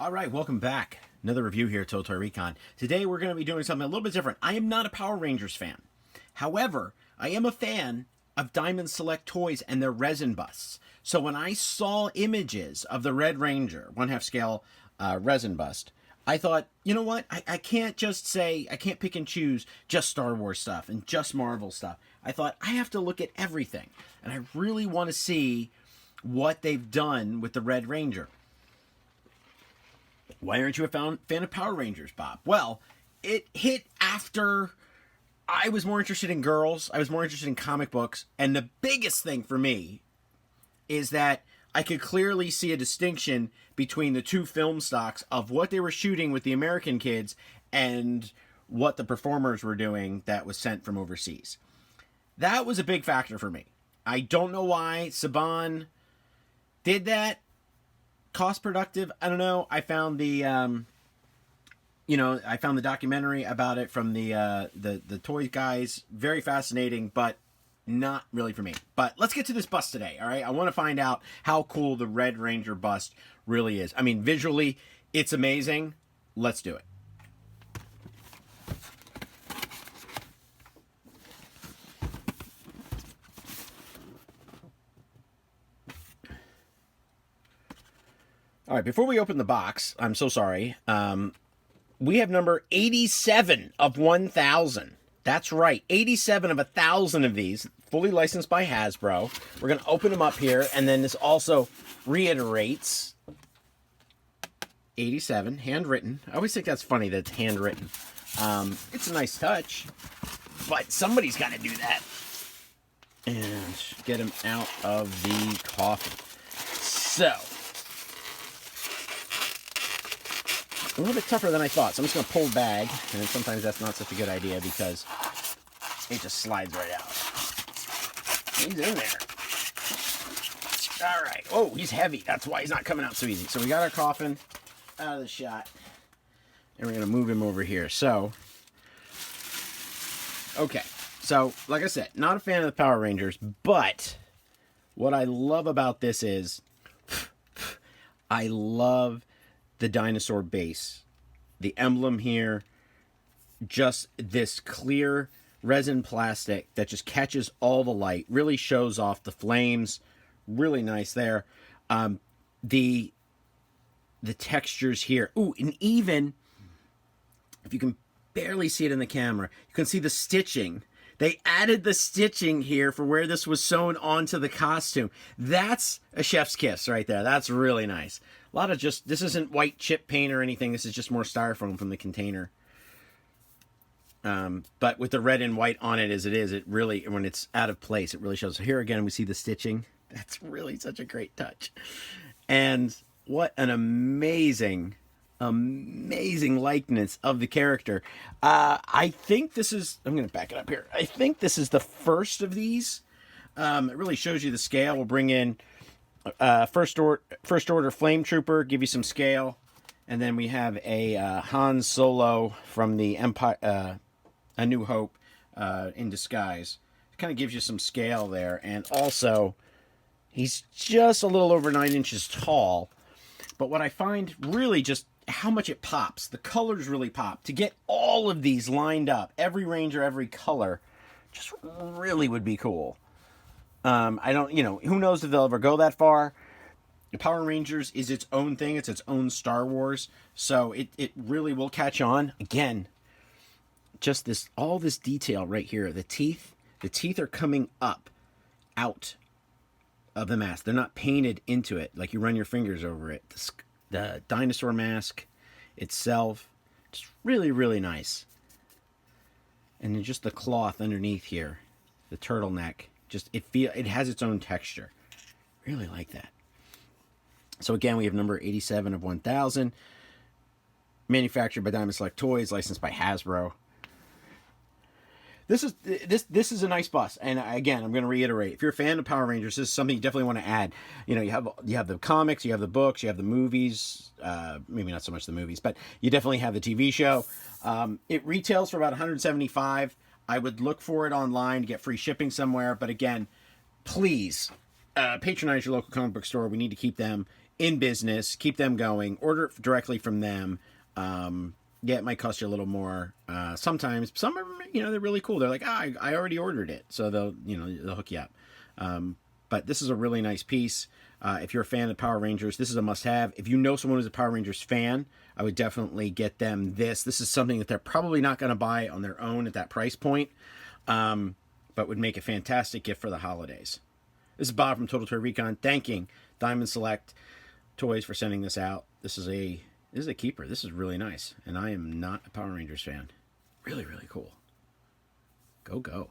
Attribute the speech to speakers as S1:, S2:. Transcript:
S1: All right, welcome back. Another review here at Total Recon. Today we're going to be doing something a little bit different. I am not a Power Rangers fan. However, I am a fan of Diamond Select Toys and their resin busts. So when I saw images of the Red Ranger 1/2 scale resin bust, I thought, you know what? I can't just say, I can't pick and choose just Star Wars stuff and just Marvel stuff. I thought, I have to look at everything. And I really want to see what they've done with the Red Ranger. Why aren't you a fan of Power Rangers, Bob? Well, it hit after I was more interested in girls. I was more interested in comic books. And the biggest thing for me is that I could clearly see a distinction between the two film stocks of what they were shooting with the American kids and what the performers were doing that was sent from overseas. That was a big factor for me. I don't know why Saban did that. Cost productive, I don't know. I found the I found the documentary about it from the toy guys, very fascinating, but not really for me. But let's get to this bust today. All right, I want to find out how cool the Red Ranger bust really is. I mean, visually it's amazing. Let's do it. All right, before we open the box, I'm so sorry. We have number 87 of 1,000. That's right, 87 of 1,000 of these, fully licensed by Hasbro. We're going to open them up here, and then this also reiterates 87, handwritten. I always think that's funny that it's handwritten. It's a nice touch, but somebody's got to do that. And get them out of the coffin. So, a little bit tougher than I thought, so I'm just going to pull the bag, and sometimes that's not such a good idea because it just slides right out. He's in there. All right. Oh, he's heavy. That's why he's not coming out so easy. So we got our coffin out of the shot, and we're going to move him over here. So, okay. So, like I said, not a fan of the Power Rangers, but what I love about this is I love the dinosaur base, the emblem here, just this clear resin plastic that just catches all the light, really shows off the flames. Really nice there. The textures here. Ooh, and even if you can barely see it in the camera, you can see the stitching. They added the stitching here for where this was sewn onto the costume. That's a chef's kiss right there. That's really nice. A lot of just, this isn't white chip paint or anything. This is just more styrofoam from the container. But with the red and white on it as it is, it really, when it's out of place, it really shows. So here again, we see the stitching. That's really such a great touch. And what an amazing likeness of the character. I think this is, I'm going to back it up here. I think this is the first of these. It really shows you the scale. We'll bring in first order flame trooper, give you some scale, and then we have a Han Solo from the Empire, A New Hope, in disguise. It kind of gives you some scale there, and also he's just a little over 9 inches tall. But what I find really just how much it pops. The colors really pop. To get all of these lined up, every Ranger, every color, just really would be cool. I don't, who knows if they'll ever go that far. The Power Rangers is its own thing. It's its own Star Wars. So it really will catch on. Again, just this, all this detail right here. The teeth are coming up, out of the mask. They're not painted into it like you run your fingers over it. The dinosaur mask itself, just really, really nice. And then just the cloth underneath here, the turtleneck. Just it has its own texture. Really like that. So again, we have number 87 of 1,000. Manufactured by Diamond Select Toys, licensed by Hasbro. This is a nice bust, and again, I'm going to reiterate: if you're a fan of Power Rangers, this is something you definitely want to add. You have the comics, you have the books, you have the movies. Maybe not so much the movies, but you definitely have the TV show. It retails for about $175. I would look for it online to get free shipping somewhere. But again, please patronize your local comic book store. We need to keep them in business. Keep them going. Order it directly from them. Yeah, it might cost you a little more. Sometimes some of them, they're really cool. They're like, I already ordered it, so they'll hook you up. But this is a really nice piece. If you're a fan of Power Rangers, this is a must-have. If you know someone who's a Power Rangers fan, I would definitely get them this. This is something that they're probably not going to buy on their own at that price point, but would make a fantastic gift for the holidays. This is Bob from Total Toy Recon, thanking Diamond Select Toys for sending this out. This is a keeper. This is really nice, and I am not a Power Rangers fan. Really, really cool. Go.